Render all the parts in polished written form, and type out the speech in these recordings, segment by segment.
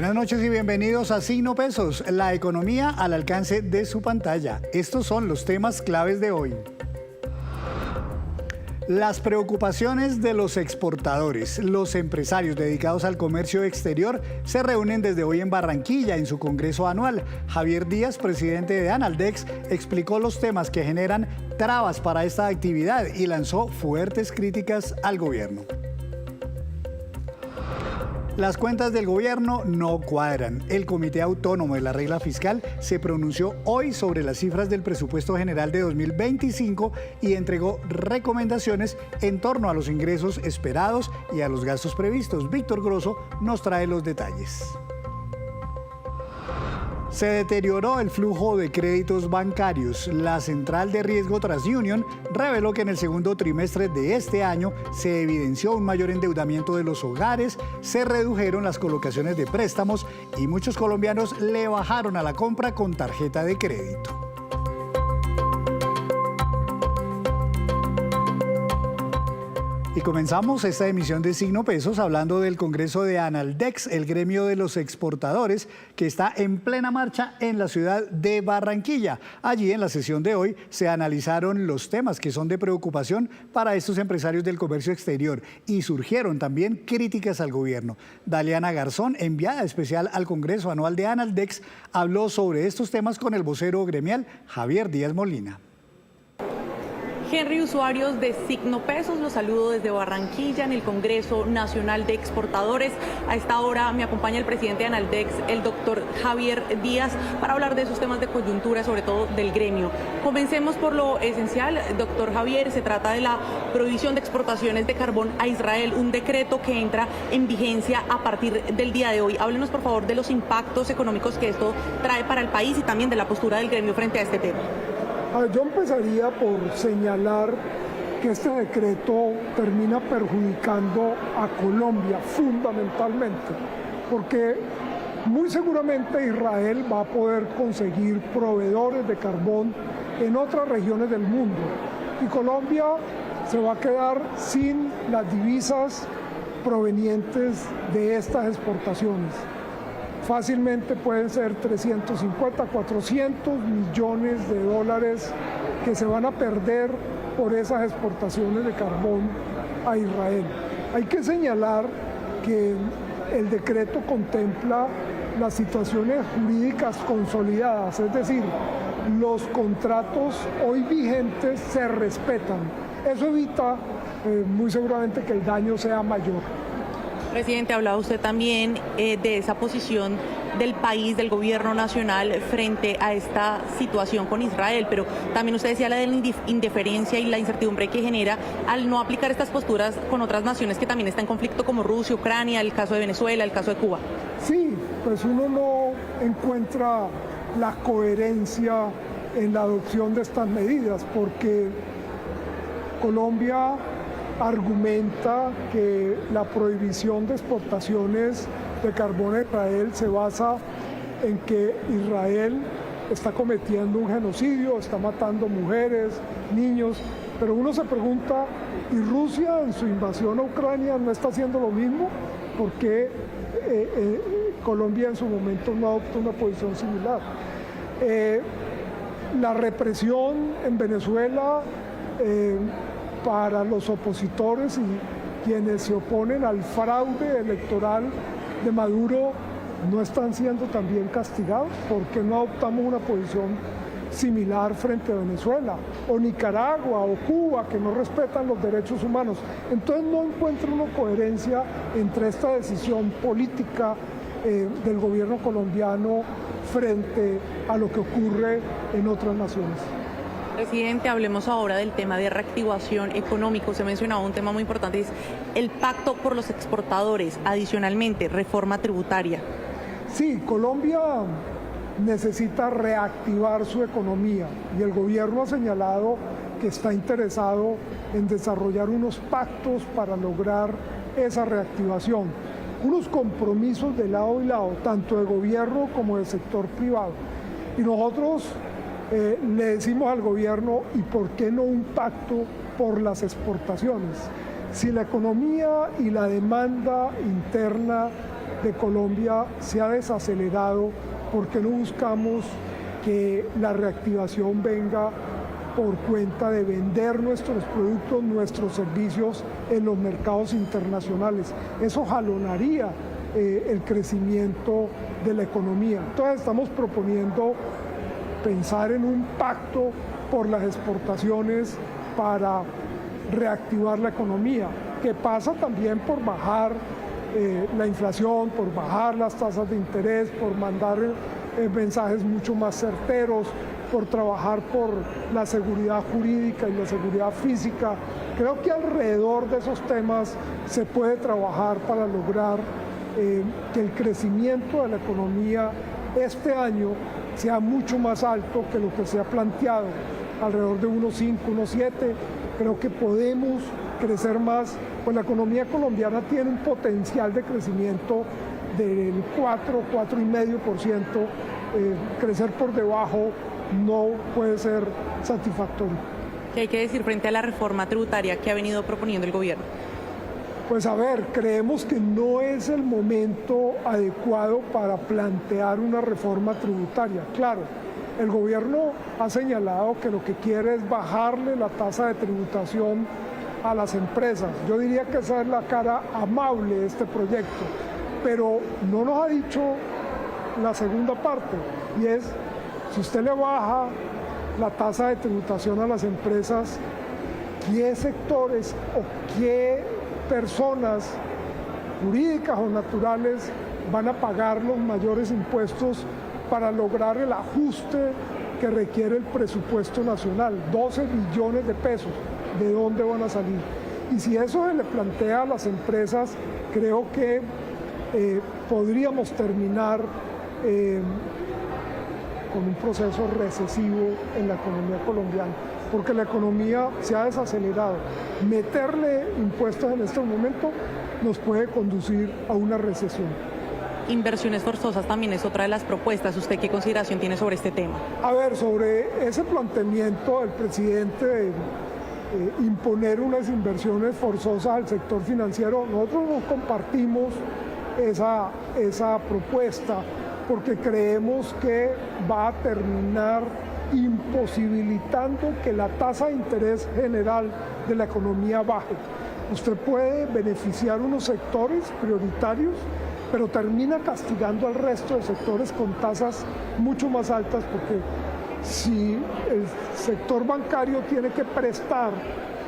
Buenas noches y bienvenidos a Signo Pesos, la economía al alcance de su pantalla. Estos son los temas claves de hoy. Las preocupaciones de los exportadores. Los empresarios dedicados al comercio exterior se reúnen desde hoy en Barranquilla en su congreso anual. Javier Díaz, presidente de Analdex, explicó los temas que generan trabas para esta actividad y lanzó fuertes críticas al gobierno. Las cuentas del gobierno no cuadran. El Comité Autónomo de la Regla Fiscal se pronunció hoy sobre las cifras del presupuesto general de 2025 y entregó recomendaciones en torno a los ingresos esperados y a los gastos previstos. Víctor Grosso nos trae los detalles. Se deterioró el flujo de créditos bancarios. La central de riesgo TransUnion reveló que en el segundo trimestre de este año se evidenció un mayor endeudamiento de los hogares, se redujeron las colocaciones de préstamos y muchos colombianos le bajaron a la compra con tarjeta de crédito. Y comenzamos esta emisión de Signo Pesos hablando del Congreso de Analdex, el gremio de los exportadores que está en plena marcha en la ciudad de Barranquilla. Allí en la sesión de hoy se analizaron los temas que son de preocupación para estos empresarios del comercio exterior y surgieron también críticas al gobierno. Daliana Garzón, enviada especial al Congreso Anual de Analdex, habló sobre estos temas con el vocero gremial Javier Díaz Molina. Henry, usuarios de Signo Pesos, los saludo desde Barranquilla en el Congreso Nacional de Exportadores. A esta hora me acompaña el presidente de Analdex, el doctor Javier Díaz, para hablar de esos temas de coyuntura, sobre todo del gremio. Comencemos por lo esencial, doctor Javier, se trata de la prohibición de exportaciones de carbón a Israel, un decreto que entra en vigencia a partir del día de hoy. Háblenos, por favor, de los impactos económicos que esto trae para el país y también de la postura del gremio frente a este tema. Yo empezaría por señalar que este decreto termina perjudicando a Colombia fundamentalmente, porque muy seguramente Israel va a poder conseguir proveedores de carbón en otras regiones del mundo y Colombia se va a quedar sin las divisas provenientes de estas exportaciones. Fácilmente pueden ser 350, 400 millones de dólares que se van a perder por esas exportaciones de carbón a Israel. Hay que señalar que el decreto contempla las situaciones jurídicas consolidadas, es decir, los contratos hoy vigentes se respetan. Eso evita muy seguramente que el daño sea mayor. Presidente, hablaba usted también de esa posición del país, del gobierno nacional frente a esta situación con Israel, pero también usted decía la de la indiferencia y la incertidumbre que genera al no aplicar estas posturas con otras naciones que también están en conflicto como Rusia, Ucrania, el caso de Venezuela, el caso de Cuba. Sí, pues uno no encuentra la coherencia en la adopción de estas medidas porque Colombia argumenta que la prohibición de exportaciones de carbón a Israel se basa en que Israel está cometiendo un genocidio, está matando mujeres, niños, pero uno se pregunta, ¿y Rusia en su invasión a Ucrania no está haciendo lo mismo? ¿Por qué Colombia en su momento no adoptó una posición similar? La represión en Venezuela para los opositores y quienes se oponen al fraude electoral de Maduro no están siendo también castigados. ¿Por qué no adoptamos una posición similar frente a Venezuela? O Nicaragua o Cuba, que no respetan los derechos humanos. Entonces no encuentro una coherencia entre esta decisión política del gobierno colombiano frente a lo que ocurre en otras naciones. Presidente, hablemos ahora del tema de reactivación económica. Usted mencionaba un tema muy importante, es el pacto por los exportadores, adicionalmente, reforma tributaria. Sí, Colombia necesita reactivar su economía y el gobierno ha señalado que está interesado en desarrollar unos pactos para lograr esa reactivación, unos compromisos de lado y lado, tanto de gobierno como del sector privado. Y nosotros le decimos al gobierno, ¿y por qué no un pacto por las exportaciones? Si la economía y la demanda interna de Colombia se ha desacelerado. ¿Por qué no buscamos que la reactivación venga por cuenta de vender nuestros productos, nuestros servicios en los mercados internacionales? Eso jalonaría el crecimiento de la economía. Entonces estamos proponiendo pensar en un pacto por las exportaciones para reactivar la economía, que pasa también por bajar la inflación, por bajar las tasas de interés, por mandar mensajes mucho más certeros, por trabajar por la seguridad jurídica y la seguridad física. Creo que alrededor de esos temas se puede trabajar para lograr que el crecimiento de la economía este año sea mucho más alto que lo que se ha planteado, alrededor de 1,5, 1,7. Creo que podemos crecer más, pues la economía colombiana tiene un potencial de crecimiento del 4, 4,5%. Crecer por debajo no puede ser satisfactorio. ¿Qué hay que decir frente a la reforma tributaria que ha venido proponiendo el gobierno? Pues a ver, creemos que no es el momento adecuado para plantear una reforma tributaria. Claro, el gobierno ha señalado que lo que quiere es bajarle la tasa de tributación a las empresas. Yo diría que esa es la cara amable de este proyecto, pero no nos ha dicho la segunda parte, y es, si usted le baja la tasa de tributación a las empresas, ¿qué sectores o qué personas jurídicas o naturales van a pagar los mayores impuestos para lograr el ajuste que requiere el presupuesto nacional? 12 billones de pesos, ¿de dónde van a salir? Y si eso se le plantea a las empresas, creo que podríamos terminar con un proceso recesivo en la economía colombiana, porque la economía se ha desacelerado. Meterle impuestos en este momento nos puede conducir a una recesión. Inversiones forzosas también es otra de las propuestas. ¿Usted qué consideración tiene sobre este tema? A ver, sobre ese planteamiento del presidente de imponer unas inversiones forzosas al sector financiero, nosotros no compartimos esa propuesta, porque creemos que va a terminar imposibilitando que la tasa de interés general de la economía baje. Usted puede beneficiar unos sectores prioritarios, pero termina castigando al resto de sectores con tasas mucho más altas, porque si el sector bancario tiene que prestar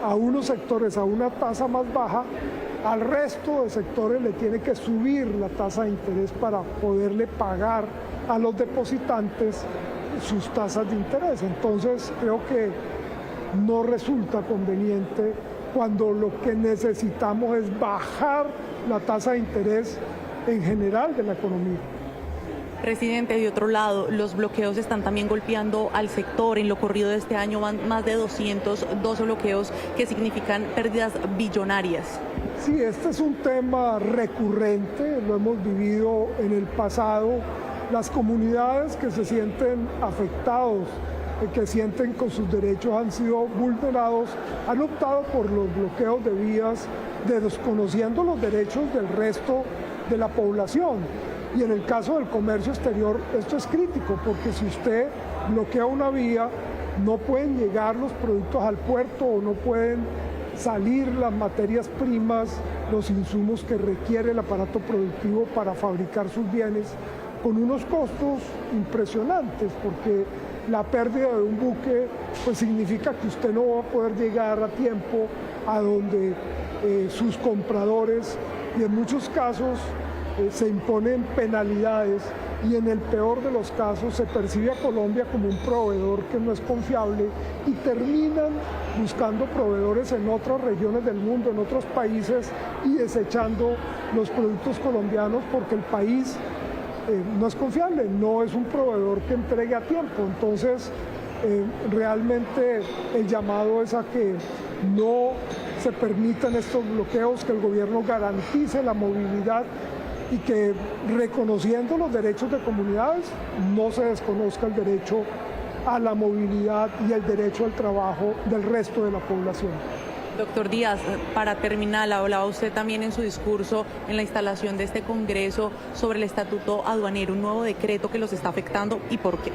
a unos sectores a una tasa más baja, al resto de sectores le tiene que subir la tasa de interés para poderle pagar a los depositantes sus tasas de interés. Entonces creo que no resulta conveniente cuando lo que necesitamos es bajar la tasa de interés en general de la economía. Presidente, de otro lado, los bloqueos están también golpeando al sector. En lo corrido de este año van más de 212 bloqueos que significan pérdidas billonarias. Sí, este es un tema recurrente, lo hemos vivido en el pasado. Las comunidades que se sienten afectados, que sienten que sus derechos han sido vulnerados, han optado por los bloqueos de vías, desconociendo los derechos del resto de la población. Y en el caso del comercio exterior esto es crítico, porque si usted bloquea una vía, no pueden llegar los productos al puerto o no pueden salir las materias primas, los insumos que requiere el aparato productivo para fabricar sus bienes, con unos costos impresionantes, porque la pérdida de un buque pues significa que usted no va a poder llegar a tiempo a donde sus compradores, y en muchos casos se imponen penalidades, y en el peor de los casos se percibe a Colombia como un proveedor que no es confiable, y terminan buscando proveedores en otras regiones del mundo, en otros países, y desechando los productos colombianos porque el país no es confiable, no es un proveedor que entregue a tiempo. Entonces realmente el llamado es a que no se permitan estos bloqueos, que el gobierno garantice la movilidad y que, reconociendo los derechos de comunidades, no se desconozca el derecho a la movilidad y el derecho al trabajo del resto de la población. Doctor Díaz, para terminar, hablaba usted también en su discurso en la instalación de este Congreso sobre el estatuto aduanero, un nuevo decreto que los está afectando, ¿y por qué?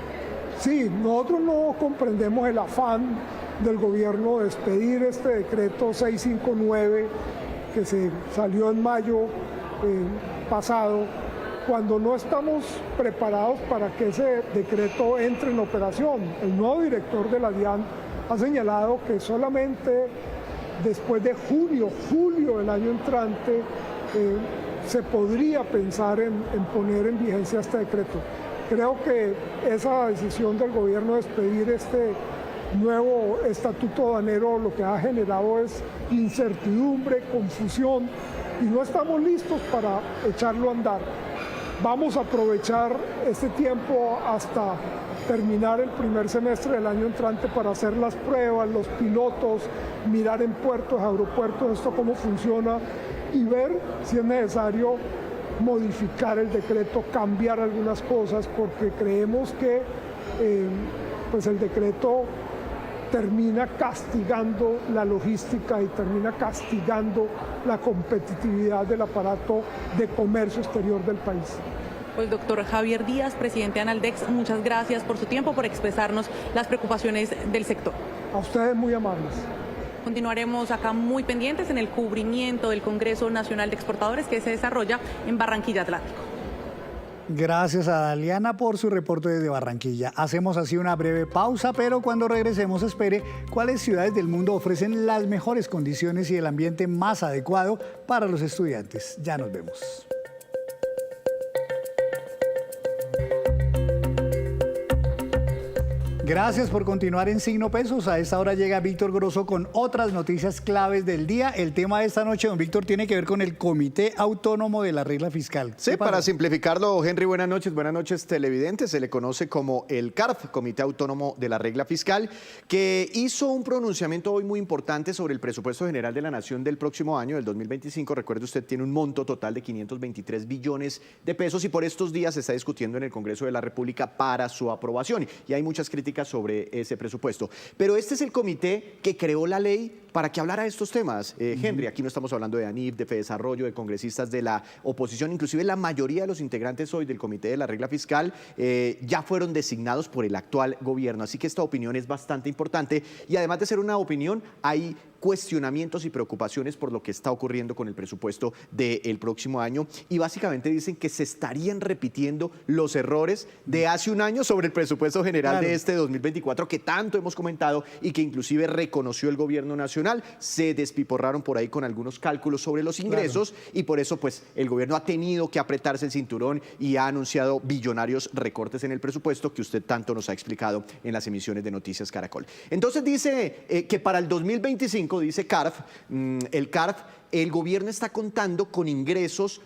Sí, nosotros no comprendemos el afán del gobierno de expedir este decreto 659 que se salió en mayo pasado, cuando no estamos preparados para que ese decreto entre en operación. El nuevo director de la DIAN ha señalado que solamente después de julio del año entrante, se podría pensar en poner en vigencia este decreto. Creo que esa decisión del gobierno de expedir este nuevo estatuto aduanero lo que ha generado es incertidumbre, confusión, y no estamos listos para echarlo a andar. Vamos a aprovechar este tiempo hasta terminar el primer semestre del año entrante para hacer las pruebas, los pilotos, mirar en puertos, aeropuertos, esto cómo funciona y ver si es necesario modificar el decreto, cambiar algunas cosas, porque creemos que pues el decreto termina castigando la logística y termina castigando la competitividad del aparato de comercio exterior del país. Pues doctor Javier Díaz, presidente de Analdex, muchas gracias por su tiempo, por expresarnos las preocupaciones del sector. A ustedes muy amables. Continuaremos acá muy pendientes en el cubrimiento del Congreso Nacional de Exportadores que se desarrolla en Barranquilla Atlántico. Gracias a Daliana por su reporte desde Barranquilla. Hacemos así una breve pausa, pero cuando regresemos espere cuáles ciudades del mundo ofrecen las mejores condiciones y el ambiente más adecuado para los estudiantes. Ya nos vemos. Gracias por continuar en Signo Pesos. A esta hora llega Víctor Grosso con otras noticias claves del día. El tema de esta noche, don Víctor, tiene que ver con el Comité Autónomo de la Regla Fiscal. Sí, para simplificarlo, Henry, buenas noches televidentes. Se le conoce como el CARF, Comité Autónomo de la Regla Fiscal, que hizo un pronunciamiento hoy muy importante sobre el presupuesto general de la Nación del próximo año, del 2025. Recuerde, usted tiene un monto total de 523 billones de pesos y por estos días se está discutiendo en el Congreso de la República para su aprobación. Y hay muchas críticas sobre ese presupuesto. Pero este es el comité que creó la ley para que hablara de estos temas. Henry, aquí no estamos hablando de ANIF, de Fedesarrollo, de congresistas de la oposición, inclusive la mayoría de los integrantes hoy del Comité de la Regla Fiscal ya fueron designados por el actual gobierno. Así que esta opinión es bastante importante y además de ser una opinión, hay cuestionamientos y preocupaciones por lo que está ocurriendo con el presupuesto del próximo año y básicamente dicen que se estarían repitiendo los errores de hace un año sobre el presupuesto general de este 2024 que tanto hemos comentado y que inclusive reconoció el gobierno nacional. Se despiporraron por ahí con algunos cálculos sobre los ingresos y por eso pues el gobierno ha tenido que apretarse el cinturón y ha anunciado billonarios recortes en el presupuesto que usted tanto nos ha explicado en las emisiones de Noticias Caracol. Entonces dice que para el 2025, dice CARF, el CARF, el gobierno está contando con ingresos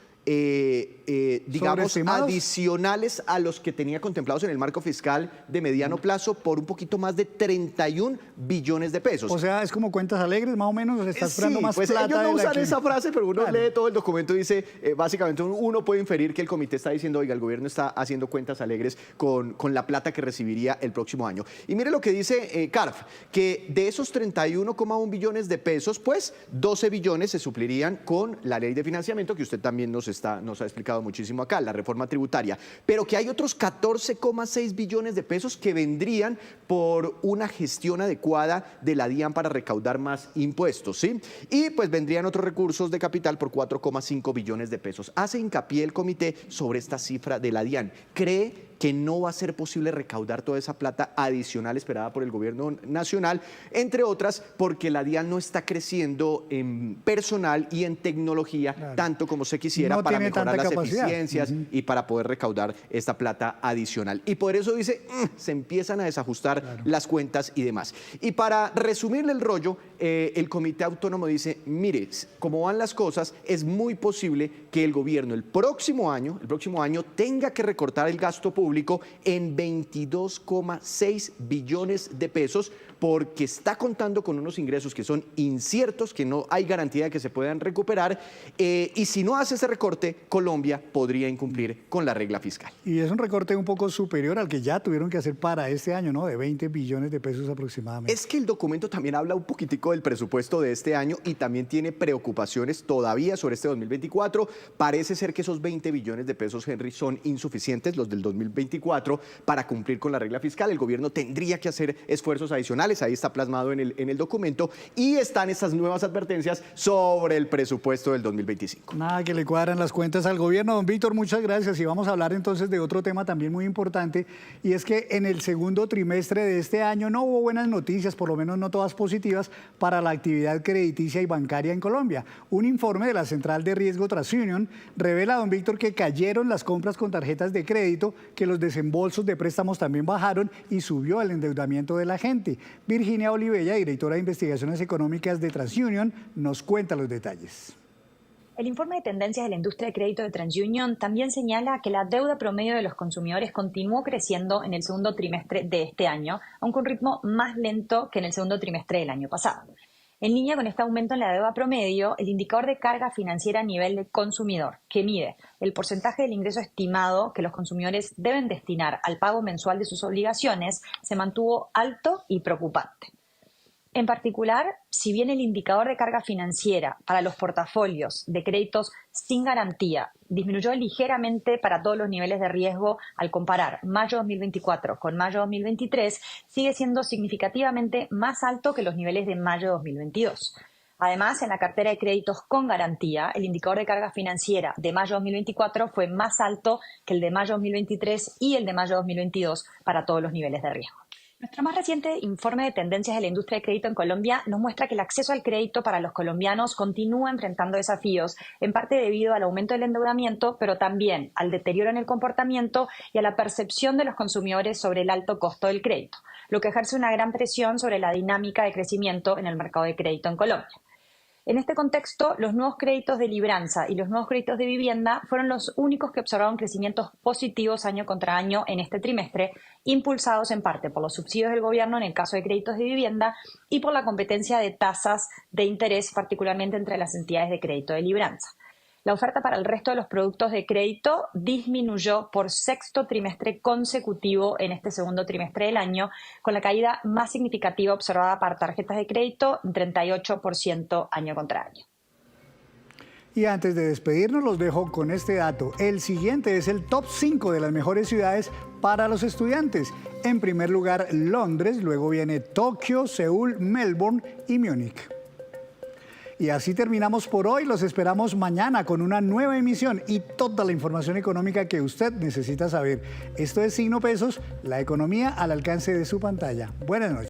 digamos, adicionales a los que tenía contemplados en el marco fiscal de mediano plazo por un poquito más de 31 billones de pesos. O sea, es como cuentas alegres, más o menos, está esperando más pues plata. Ellos no usan esa frase, pero uno lee todo el documento y dice, básicamente uno puede inferir que el comité está diciendo, oiga, el gobierno está haciendo cuentas alegres con la plata que recibiría el próximo año. Y mire lo que dice CARF, que de esos 31,1 billones de pesos, pues 12 billones se suplirían con la ley de financiamiento que usted también nos ha explicado muchísimo acá, la reforma tributaria, pero que hay otros 14,6 billones de pesos que vendrían por una gestión adecuada de la DIAN para recaudar más impuestos, ¿sí? Y pues vendrían otros recursos de capital por 4,5 billones de pesos. Hace hincapié el comité sobre esta cifra de la DIAN. ¿Cree que no va a ser posible recaudar toda esa plata adicional esperada por el gobierno nacional, entre otras porque la DIAN no está creciendo en personal y en tecnología tanto como se quisiera para mejorar las eficiencias y para poder recaudar esta plata adicional? Y por eso dice, se empiezan a desajustar las cuentas y demás. Y para resumirle el rollo, el Comité Autónomo dice, mire, como van las cosas, es muy posible que el gobierno el próximo año tenga que recortar el gasto público público en 22,6 billones de pesos, porque está contando con unos ingresos que son inciertos, que no hay garantía de que se puedan recuperar, y si no hace ese recorte, Colombia podría incumplir con la regla fiscal. Y es un recorte un poco superior al que ya tuvieron que hacer para este año, ¿no? De 20 billones de pesos aproximadamente. Es que el documento también habla un poquitico del presupuesto de este año y también tiene preocupaciones todavía sobre este 2024. Parece ser que esos 20 billones de pesos, Henry, son insuficientes, los del 2024, para cumplir con la regla fiscal. El gobierno tendría que hacer esfuerzos adicionales. Ahí está plasmado en el documento, y están estas nuevas advertencias sobre el presupuesto del 2025. Nada que le cuadran las cuentas al gobierno. Don Víctor, muchas gracias. Y vamos a hablar entonces de otro tema también muy importante, y es que en el segundo trimestre de este año no hubo buenas noticias, por lo menos no todas positivas, para la actividad crediticia y bancaria en Colombia. Un informe de la Central de Riesgo TransUnion revela, don Víctor, que cayeron las compras con tarjetas de crédito, que los desembolsos de préstamos también bajaron y subió el endeudamiento de la gente. Virginia Olivella, directora de Investigaciones Económicas de TransUnion, nos cuenta los detalles. El informe de tendencias de la industria de crédito de TransUnion también señala que la deuda promedio de los consumidores continuó creciendo en el segundo trimestre de este año, aunque a un ritmo más lento que en el segundo trimestre del año pasado. En línea con este aumento en la deuda promedio, el indicador de carga financiera a nivel de consumidor, que mide el porcentaje del ingreso estimado que los consumidores deben destinar al pago mensual de sus obligaciones, se mantuvo alto y preocupante. En particular, si bien el indicador de carga financiera para los portafolios de créditos sin garantía disminuyó ligeramente para todos los niveles de riesgo al comparar mayo 2024 con mayo 2023, sigue siendo significativamente más alto que los niveles de mayo 2022. Además, en la cartera de créditos con garantía, el indicador de carga financiera de mayo 2024 fue más alto que el de mayo 2023 y el de mayo 2022 para todos los niveles de riesgo. Nuestro más reciente informe de tendencias de la industria de crédito en Colombia nos muestra que el acceso al crédito para los colombianos continúa enfrentando desafíos, en parte debido al aumento del endeudamiento, pero también al deterioro en el comportamiento y a la percepción de los consumidores sobre el alto costo del crédito, lo que ejerce una gran presión sobre la dinámica de crecimiento en el mercado de crédito en Colombia. En este contexto, los nuevos créditos de libranza y los nuevos créditos de vivienda fueron los únicos que observaron crecimientos positivos año contra año en este trimestre, impulsados en parte por los subsidios del gobierno en el caso de créditos de vivienda y por la competencia de tasas de interés, particularmente entre las entidades de crédito de libranza. La oferta para el resto de los productos de crédito disminuyó por sexto trimestre consecutivo en este segundo trimestre del año, con la caída más significativa observada para tarjetas de crédito, en 38% año contra año. Y antes de despedirnos, los dejo con este dato. El siguiente es el top 5 de las mejores ciudades para los estudiantes. En primer lugar, Londres, luego viene Tokio, Seúl, Melbourne y Múnich. Y así terminamos por hoy. Los esperamos mañana con una nueva emisión y toda la información económica que usted necesita saber. Esto es Signo Pesos, la economía al alcance de su pantalla. Buenas noches.